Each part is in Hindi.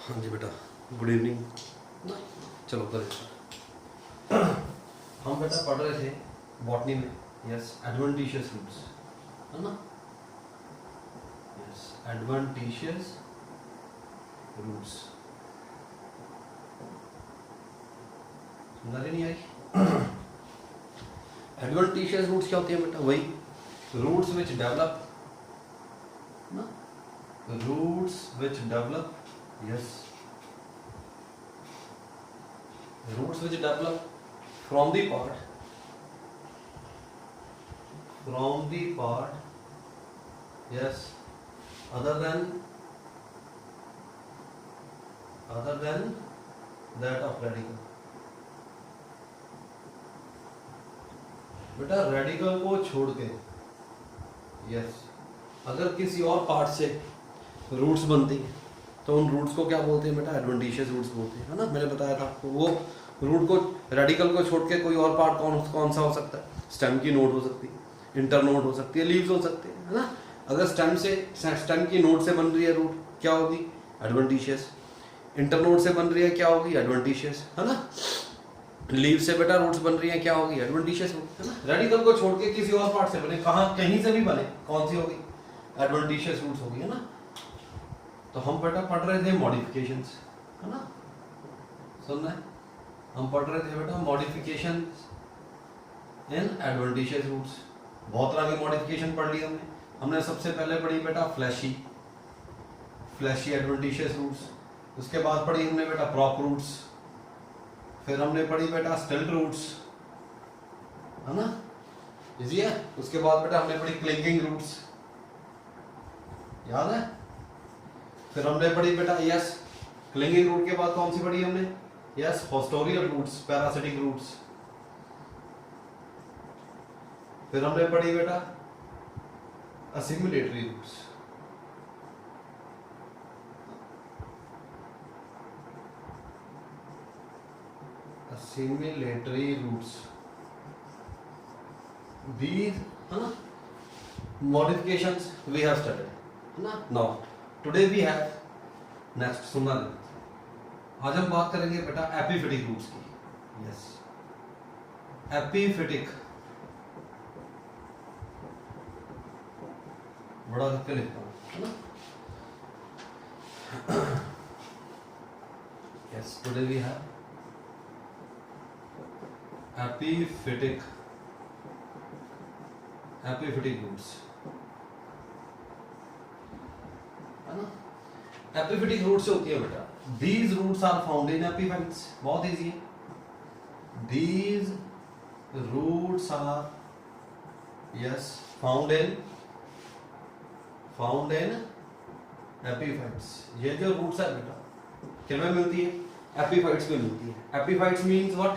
हाँ जी बेटा, गुड इवनिंग ना। चलो करें। हम बेटा पढ़ रहे थे बॉटनी में, यस, एडवेंटिशियस रूट्स, है ना। Yes, adventitious roots. समझ नहीं आई? एडवेंटिशियस रूट्स क्या होती है बेटा? वही रूट्स विच डेवलप ना, roots which develop, yes, roots which develop from the part, yes, other than that of radical। बेटा रेडिकल को छोड़ के, यस, अगर किसी और पार्ट से रूट्स बनती हैं तो उन रूट्स को क्या बोलते हैं बेटा? एडवेंटिशियस रूट्स बोलते हैं, है ना। मैंने बताया था आपको, वो रूट को, रेडिकल को छोड़ के कोई और पार्ट कौन सा हो सकता है? स्टेम की नोड हो सकती है, इंटरनोड हो सकती है, लीव्स हो सकते हैं, है ना। अगर स्टेम की नोड से बन रही है रूट, क्या होगी? एडवेंटिशियस। इंटरनोड से बन रही है, क्या होगी? एडवेंटिशियस, है ना। लीव से बेटा रूट्स बन रही है, क्या होगी? एडवेंटिशियस, है ना। रेडिकल को छोड़ के किसी और पार्ट से बने, कहीं से भी बने, कौन सी होगी? एडवेंटिशियस रूट्स होगी, है ना। तो हम बेटा पढ़ रहे थे मॉडिफिकेशंस, है ना। सुनना है, हम पढ़ रहे थे बेटा मॉडिफिकेशंस इन एडवेंटिशियस रूट्स। बहुत तरह की मॉडिफिकेशन पढ़ ली हमने सबसे पहले पढ़ी बेटा फ्लैशी एडवेंटिशियस रूट्स। उसके बाद पढ़ी हमने बेटा प्रॉप रूट्स। फिर हमने पढ़ी बेटा स्टिल्ट रूट्स, है ना, इजी है। उसके बाद बेटा हमने पढ़ी क्लिंगिंग रूट्स, याद है। फिर हमने पढ़ी बेटा, यस, क्लिंगिंग रूट के बाद कौन सी पढ़ी हमने? Yes, haustorial roots, parasitic roots. फिर हमने पढ़ी बेटा assimilatory roots, assimilatory roots. These, है ना, modifications we have studied, है ना। Now today we have next, सुनना दे, आज हम बात करेंगे बेटा एपिफिटिक रूट्स की। यस, एपिफिटिक, बड़ा लिख के लिखता हूँ, है ना। Yes, today we have epiphytic roots, है ना। एपिफिटिक रूट्स होती है बेटा, these roots are found in epiphytes। बहुत इजी है, these roots are, yes, found in epiphytes। ये जो रूट्स है बेटा किसमें मिलती है? एपिफाइट्स में मिलती है। Epiphytes means what?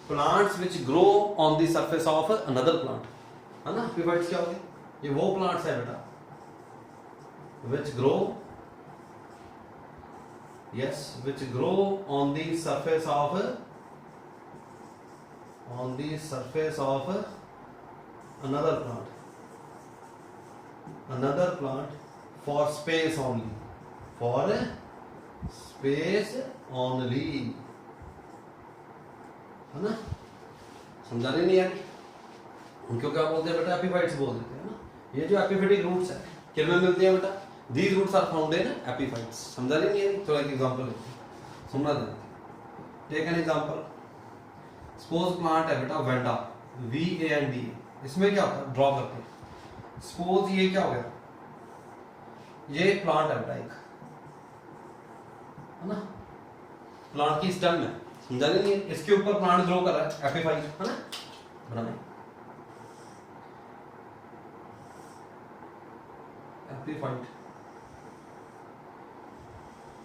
Plants which grow on the surface of another plant, है ना। एपिफाइट्स क्या होती है? ये वो प्लांट्स है बेटा which grow, yes, which grow on the surface of another plant for space only, है ना। समझा नहीं है उनको क्या बोलते हैं बेटा? एपिफाइट्स बोल देते हैं ना। ये जो एपिफिटिक रूट्स है किसमें मिलती है बेटा? These roots are found in epiphytes। समझा नहीं है? थोड़ा एक एग्जांपल लेते हैं, सुनना देते। Take an example, suppose plant है बेटा वेंडा, VANDA। इसमें क्या होता है? ड्रॉ करते हैं। सपोज ये क्या हो गया? ये प्लांट है बेटा एक, है ना, प्लांट की स्टेम है, समझा नहीं है। इसके ऊपर प्लांट ग्रो कर रहा है, एपिफाइट, है ना, बनाए एपिफाइट।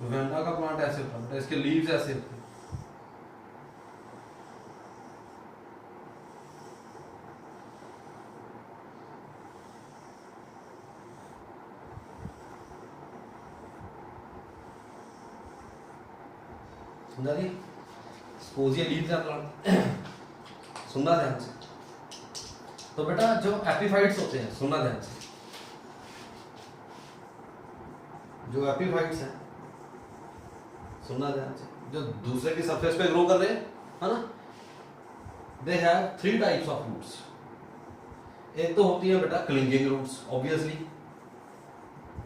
वेंडा का प्लांट ऐसे होता है, इसके लीव्स ऐसे होते हैं, समझा नहीं? सपोज ये लीव्स है प्लांट, सुनना ध्यान से। तो बेटा जो एपिफाइट्स होते हैं, सुनना ध्यान से, जो एपिफाइट्स हैं सुनना ध्यान से, जो दूसरे की सरफेस पे ग्रो कर रहे हैं, है ना, they have 3 types of roots. एक तो होती है बेटा क्लिंगिंग रूट्स, ऑब्वियसली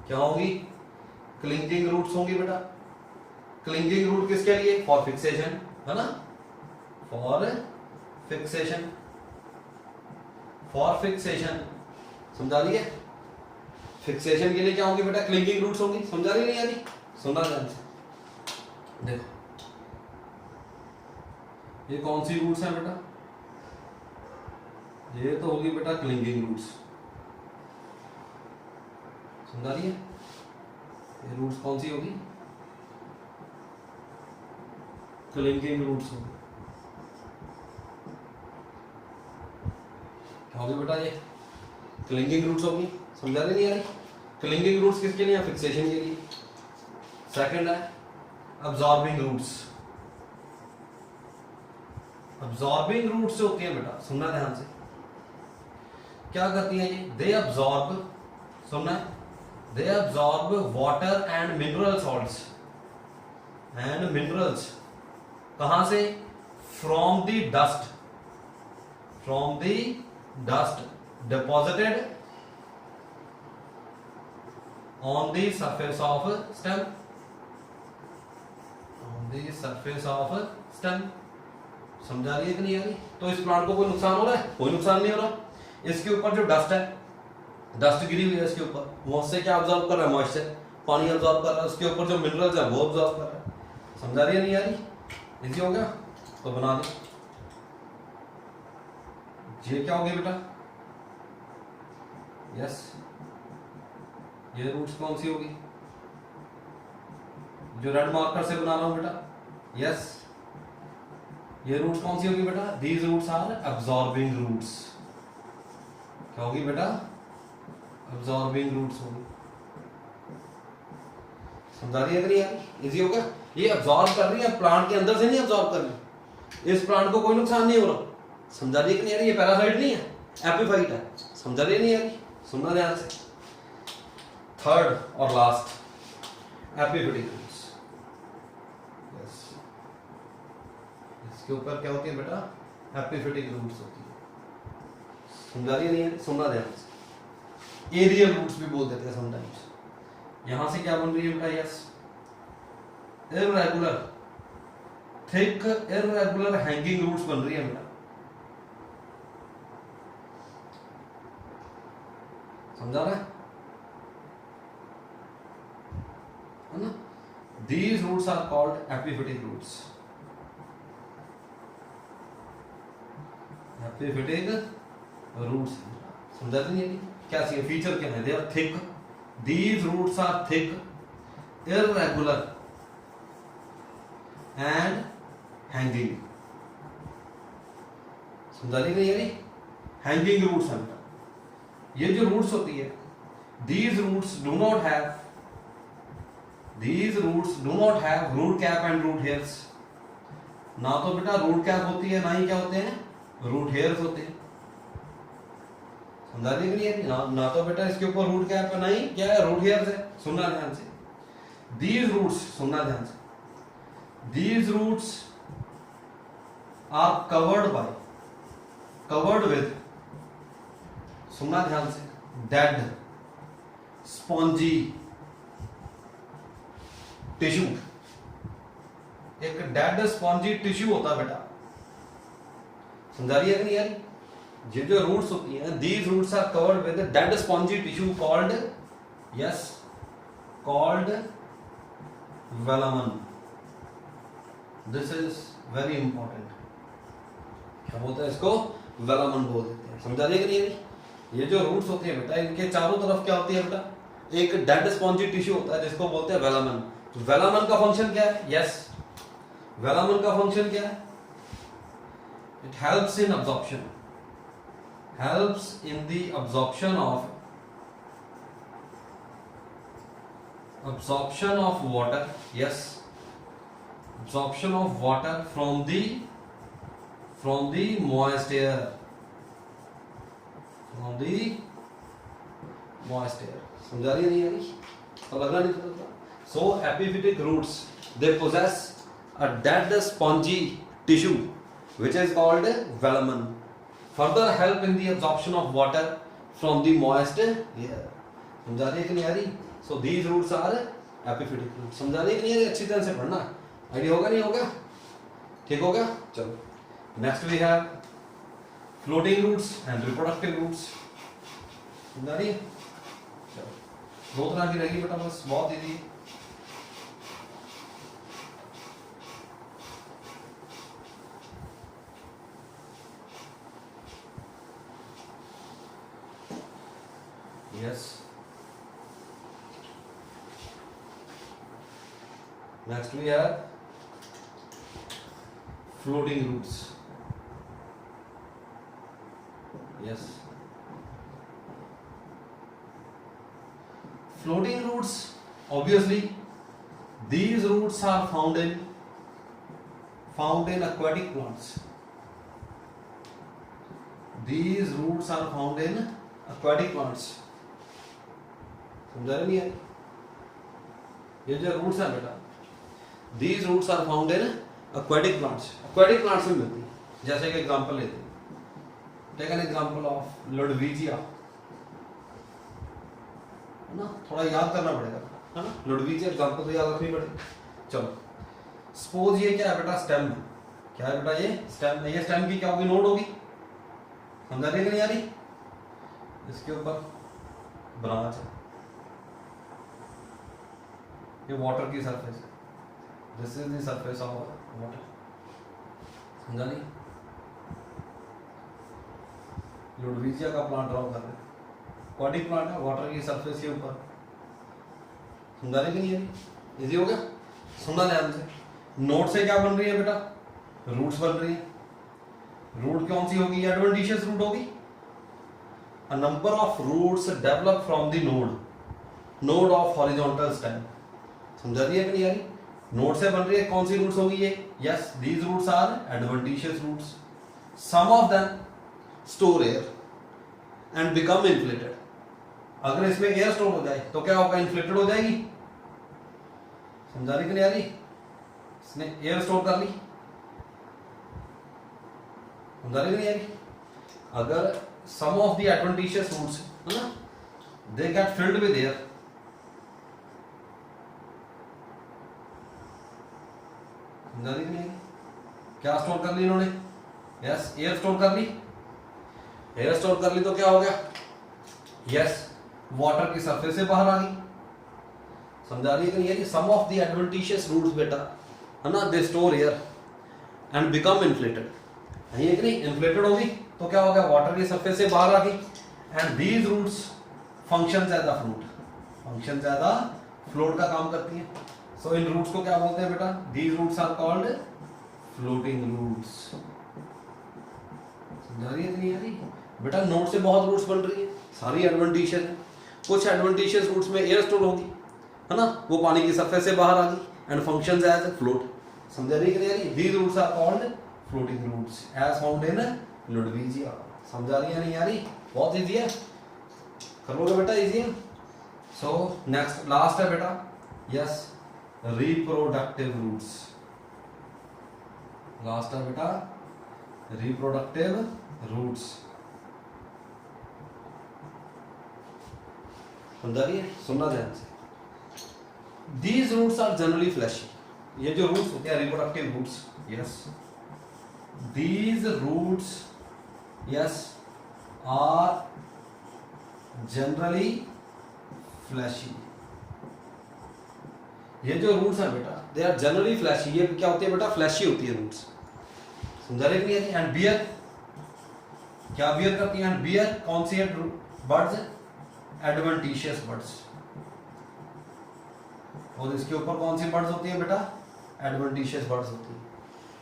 क्या होगी, क्लिंगिंग रूट्स होंगी बेटा। क्लिंगिंग रूट किसके लिए, फॉर फिक्सेशन, है ना, फॉर फिक्सेशन, फॉर फिक्सेशन, समझा रही है, फिक्सेशन के लिए क्या होंगी बेटा, क्लिंगिंग रूट्स होंगी, समझा रही नहीं यानी, सुनना ध्यान से। देखो ये कौन सी रूट्स हैं बेटा, ये तो होगी बेटा क्लिंगिंग रूट्स, समझा रही है, ये रूट्स कौन सी होगी, क्लिंगिंग रूट्स होगी। क्या होगी बेटा, ये क्लिंगिंग रूट्स होगी, समझा रही नहीं यानी, क्लिंगिंग रूट्स किसके लिए, फिक्सेशन के लिए। सेकंड है अब्जॉर्बिंग रूट्स। अब्जॉर्बिंग रूट्स जो होती है बेटा, सुनना ध्यान से, क्या करती है ये, दे अब्जॉर्ब, सुनना, they absorb water and mineral salts, and minerals, कहां से, from the dust, from the dust deposited on the surface of stem, on the surface of stem, समझा रही है कि नहीं आ रही। तो इस प्लांट को कोई नुकसान हो रहा है, कोई नुकसान नहीं हो रहा, इसके ऊपर जो डस्ट है, डस्ट गिरी हुई है इसके ऊपर, वो उससे क्या ऑब्जॉर्व कर रहा है, मॉइस्चर, पानी ऑब्जॉर्व कर रहा है, उसके ऊपर जो मिनरल्स है वो ऑब्जॉर्व कर रहा है, समझा रही है नहीं आ रही, इजी हो गया, तो बना दे। ये क्या हो गया बेटा, यस, ये रूट्स कौन सी होगी, जो रेड मार्कर से बना रहा हूं बेटा, यस, ये रूट्स कौन सी होगी बेटा, these roots are absorbing roots, क्या होगी बेटा, अब्जॉर्बिंग रूट्स होगी, समझा रही है कि नहीं यार, इजी होगा। ये अब्जॉर्ब कर रही है, प्लांट के अंदर से नहीं अब्जॉर्ब कर रही, इस प्लांट को कोई नुकसान नहीं हो रहा, समझा रही है कि नहीं यार, ये पैरासाइट नहीं है, एपिफाइट है, समझा रही है नहीं यार, सुनना ध्यान से। थर्ड और लास्ट एपिफिटिक रूट्स, यस, इसके ऊपर क्या होती है बेटा, एपिफिटिक रूट्स होती है, समझा रही है नहीं यार, सुनना ध्यान से। एरियल रूट्स भी बोल देते हैं समटाइम्स। यहां से क्या बन रही है बेटा, yes, irregular, thick irregular hanging roots बन रही है बेटा, समझा रहा है ना। These roots are called epiphytic roots. Epiphytic roots, समझा नहीं है क्या चाहिए, फीचर क्या है, they are thick, these roots are thick, irregular and hanging, समझा नहीं है, हैंगिंग रूट्स है बेटा। ये जो रूट्स होती है, these roots do not have root cap and root hairs, ना तो बेटा रूट कैप होती है, ना ही क्या होते हैं, रूट हेयर्स होते हैं, समझा रही नहीं है, ना तो बेटा इसके ऊपर रूट कैप है, ना ही क्या है, रूट हेयर्स है, सुनना ध्यान से। These roots, सुनना ध्यान से, these roots are covered with, सुनना ध्यान से, dead spongy टिश्यू, एक डेड स्पॉन्जी टिश्यू होता है बेटा, समझा रही है कि नहीं यार, ये जो रूट्स होती हैं, these roots are covered with dead spongy tissue called, yes, called velamen, this is very important, क्या बोलते हैं इसको, वेलामन बोल देते हैं, समझा रही है कि नहीं। ये जो रूट्स होती है बेटा, इनके चारों तरफ क्या होती है बेटा, एक डेड स्पॉन्जी टिश्यू होता है जिसको बोलते हैं वेलामन। वेलामन का फंक्शन क्या है, यस, वेलामन का फंक्शन क्या है, it helps in absorption, helps in the absorption of water, yes, absorption of water from the moist air, समझा रही है नहीं आ रही, तो लग रहा नहीं। So epiphytic roots they possess a dead spongy tissue which is called velamen, further help in the absorption of water from the moist air. समझा रही है कि नहीं आ रही? So these roots are epiphytic roots. समझा रही है कि नहीं आ रही? अच्छी तरह से पढ़ना, आइडिया होगा नहीं होगा? ठीक होगा? चलो next we have floating roots and reproductive roots. समझा रही है? चलो दो तरह की रहेगी बेटा, बस बहुत easy. Yes. Next we have floating roots. Yes. Floating roots, obviously, these roots are found in aquatic plants. These roots are found in aquatic plants. समझा रहे नहीं है? ये जो रूट्स है बेटा, these roots are found in aquatic plants. Aquatic plants में मिलती है. जैसे कि एग्जांपल लेते हैं, टेक एन एग्जांपल ऑफ लुडविजिया, है ना? थोड़ा याद करना पड़ेगा, है ना? लुडविजिया एग्जांपल तो याद रखनी पड़ेगी. चलो सपोज ये क्या है बेटा, स्टेम है. क्या है बेटा? ये स्टेम है. ये स्टेम की क्या होगी? नोड होगी. समझा रही है कि नहीं आ रही? इसके ऊपर ब्रांच है. ये वाटर की सरफेस है. This is the surface of water. समझा नहीं? लुडविजिया का प्लांट ड्रॉ कर रहे हैं. aquatic प्लांट है, वाटर की सरफेस के ऊपर. समझा रहे कि नहीं है? इजी हो गया? सुनना ध्यान से. नोड से क्या बन रही है बेटा? रूट्स बन रही है. रूट कौन सी होगी? एडवेंटिशियस रूट होगी. A number of roots develop from the node of horizontal stem. समझा रही है कि नहीं आ रही? नोड से बन रही है. कौन सी रूट्स होगी ये? Yes, these roots are adventitious roots. Some of them store air and become inflated. अगर इसमें एयर स्टोर हो जाए तो क्या होगा? इन्फ्लेटेड हो जाएगी. समझा रही कि नहीं आ रही? इसने एयर स्टोर कर ली. समझा रही कि नहीं आ रही? अगर some of the adventitious roots, है ना, they get filled with air. समझा रही कि नहीं? क्या स्टोर कर ली इन्होंने? यस, एयर स्टोर कर ली. एयर स्टोर कर ली तो क्या हो गया? यस, वाटर की सरफेस से बाहर आ गई. समझा रही है कि नहीं? सम ऑफ द एडवेंटिशियस रूट्स बेटा, है ना, they store air and become inflated. नहीं है कि नहीं? इन्फ्लेटेड होगी तो क्या हो गया? वाटर की सरफेस से बाहर आ गई. And these roots functions as a flute. Functions as a float का काम करती हैं. सो इन रूट्स को क्या बोलते हैं बेटा? These roots are called floating roots. समझा रही है कि नहीं आ रही? बेटा नोड से बहुत रूट्स बन रही है, सारी एडवेंटिशियस है. कुछ एडवेंटिशियस रूट्स में एयर स्टोर होगी, है ना, वो पानी की सरफेस से बाहर आ गई एंड फंक्शंस एज फ्लोट. समझा रही है कि नहीं आ रही? These roots are called floating roots as found in Ludwigia. समझा रही है नहीं आ रही? बहुत इजी है, कर लोगे बेटा, इजी है. सो नेक्स्ट लास्ट है बेटा, यस, रिप्रोडक्टिव रूट्स. लास्ट है बेटा रिप्रोडक्टिव रूट्स. समझा रही है? सुनना ध्यान से. These roots are generally fleshy. ये जो रूट्स होते हैं reproductive roots, yes, these roots, yes, are generally fleshy. ये जो रूट्स हैं बेटा, दे आर जनरली फ्लैशी. ये क्या होती है बेटा? फ्लैशी होती है रूट्स. समझा रहे कि नहीं? एंड बियर, क्या बियर करती है? एंड बियर कौन सी है? Birds, adventitious birds. और इसके ऊपर कौन सी बर्ड्स होती है बेटा? एडवेंटिशियस बर्ड्स होती है.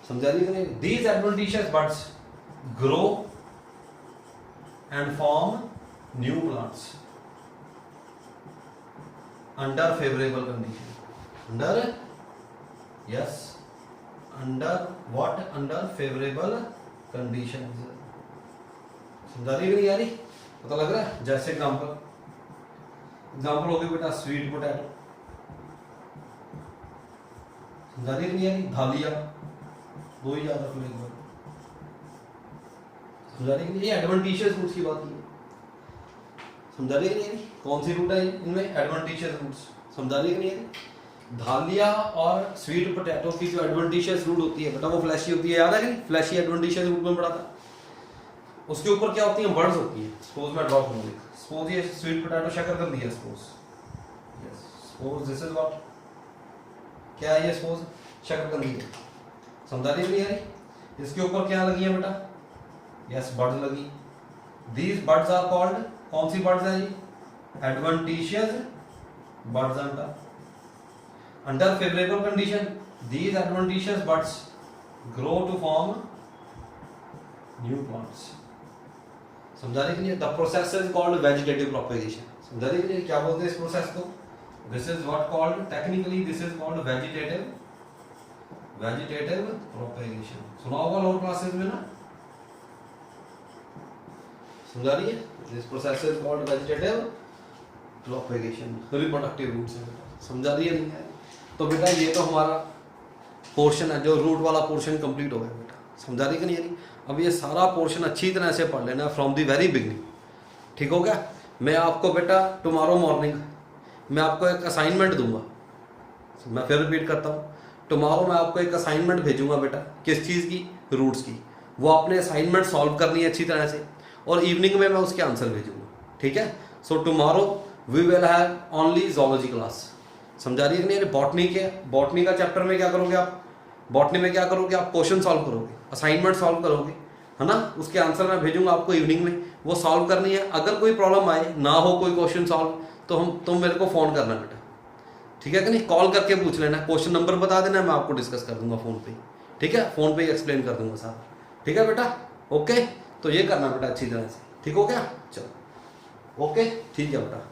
समझा रही कि नहीं? These adventitious birds grow and form new plants under favourable condition. Under, yes, under what? Under favourable condition. समझा रही कि नहीं आ रही? पता लग रहा है? जैसे एग्जांपल होगी बेटा स्वीट पोटैटो. समझा रही कि नहीं आ रही? धालिया, दो ही याद रख लो एक बार। समझा रही कि नहीं? ये एडवेंटिशियस रूट्स की बात की है। समझा रही कि नहीं आ रही? कौन सी रूट है इनमें? Adventitious roots. समझा रही कि नहीं आ रही? धालिया और स्वीट पोटैटो की जो एडवेंटिशियस रूट होती है बेटा वो फ्लैशी होती है, याद है कि नहीं? फ्लैशी एडवेंटिशियस रूट में पढ़ा था। उसके ऊपर क्या होती है? बर्ड्स होती है। सपोज मैं ड्रॉ करूंगा, सपोज ये स्वीट पोटैटो शकरकंदी है, suppose yes, suppose this is what, क्या है ये? सपोज शकरकंदी है। समझा रही नहीं आ रही? इसके ऊपर क्या लगी है बेटा? यस, बर्ड्स लगी। दीज बर्ड्स आर कॉल्ड, कौन सी बर्ड्स है ये? Adventitious buds are. Under favorable condition, these adventitious buds grow to form new plants. समझा रही कि नहीं? The process is called vegetative propagation. समझा रही कि नहीं? क्या बोलते हैं इस प्रोसेस को? This is what called, technically this is called vegetative propagation. सुना होगा लोअर क्लासेस में ना? समझा रही है? This process is called vegetative propagation. Reproductive roots है बेटा। समझा रही है नहीं? तो बेटा ये तो हमारा पोर्शन है, जो रूट वाला पोर्शन कंप्लीट हो गया बेटा। समझा रही कि नहीं? अब ये सारा पोर्शन अच्छी तरह से पढ़ लेना फ्रॉम द वेरी बिगनिंग, ठीक हो गया? मैं आपको बेटा टुमारो मॉर्निंग मैं आपको एक असाइनमेंट दूंगा। मैं फिर रिपीट करता हूँ, टुमारो मैं आपको एक असाइनमेंट भेजूंगा बेटा, किस चीज़ की? रूट्स की। वो आपने असाइनमेंट सॉल्व करनी है अच्छी तरह से, और इवनिंग में मैं उसके आंसर भेजूंगा, ठीक है? So tomorrow we will have only zoology class. समझा रही है कि नहीं? बॉटनी के, बॉटनी का चैप्टर में क्या करोगे आप? बॉटनी में क्या करोगे आप? क्वेश्चन सॉल्व करोगे, असाइनमेंट सॉल्व करोगे, है ना? उसके आंसर मैं भेजूंगा आपको इवनिंग में, वो सॉल्व करनी है। अगर कोई प्रॉब्लम आए, ना हो कोई क्वेश्चन सॉल्व, तो तुम मेरे को फ़ोन करना बेटा, ठीक है कि नहीं? कॉल करके पूछ लेना, क्वेश्चन नंबर बता देना, मैं आपको डिस्कस कर दूंगा फ़ोन पे, ठीक है? फ़ोन पे ही एक्सप्लेन कर दूंगा साहब, ठीक है बेटा? ओके, तो ये करना बेटा अच्छी तरह से, ठीक हो गया? चलो ओके, ठीक है बेटा।